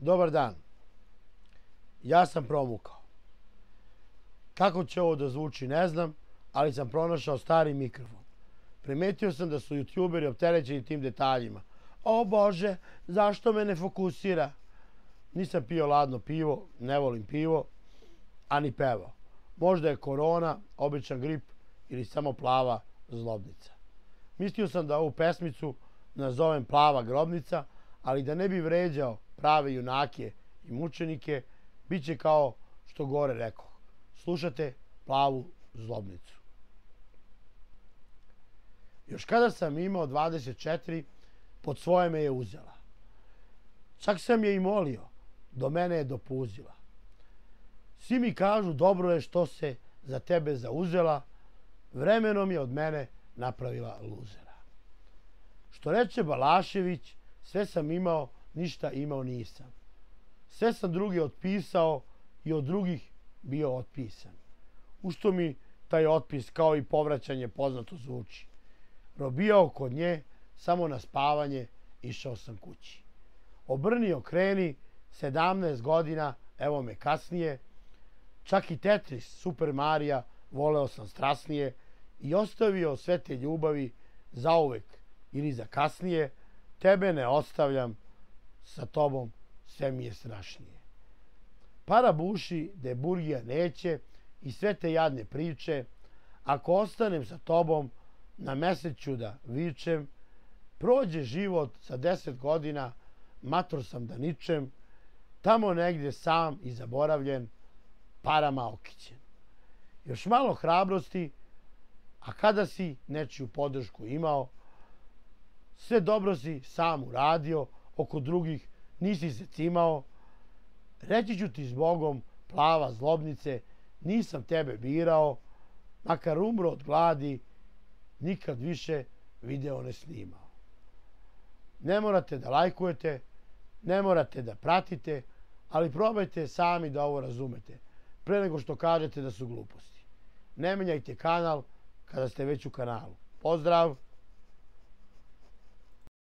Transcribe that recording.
Dobar dan. Ja sam promukao. Kako će ovo da zvuči ne znam, ali sam pronašao stari mikrofon. Primetio sam da su youtuberi opterećeni tim detaljima. O Bože, zašto me ne fokusira? Nisam pio ladno pivo, ne volim pivo, a ni pevao. Možda je korona, običan grip ili samo plava zlobnica. Mislio sam da ovu pesmicu nazovem Plava grobnica, ali da ne bi vređao prave junake i mučenike, bit će kao što gore rekao. Slušate Plavu zlobnicu. Još kada sam imao 24, pod svoje me je uzela. Čak sam je i molio, do mene je dopuzila. Svi mi kažu dobro je što se za tebe zauzela, vremenom je od mene napravila luzera. Što reče Balašević, sve sam imao, ništa imao nisam. Sve sam drugi otpisao i od drugih bio otpisan. U što mi taj otpis kao i povraćanje poznato zvuči. Robijao kod nje, samo na spavanje, išao sam kući. Obrni okreni, 17 godina, evo me kasnije, čak i Tetris, Super Marija, voleo sam strasnije i ostavio sve te ljubavi zauvek ili za kasnije, tebe ne ostavljam, sa tobom sve mi je strašnije. Para buši, de burgija neće i sve te jadne priče, ako ostanem sa tobom, na mesec ću da vičem, prođe život sa 10 godina, mator sam da ničem, tamo negdje sam i zaboravljen, parama okićen. Još malo hrabrosti, a kada si nečiju podršku imao, sve dobro si sam uradio, oko drugih nisi se cimao, reći ću ti zbogom, plava zlobnice, nisam tebe birao, makar umro od gladi, nikad više video ne snimao. Ne morate da lajkujete, ne morate da pratite, ali probajte sami da ovo razumete, pre nego što kažete da su gluposti. Ne menjajte kanal kada ste već u kanalu. Pozdrav!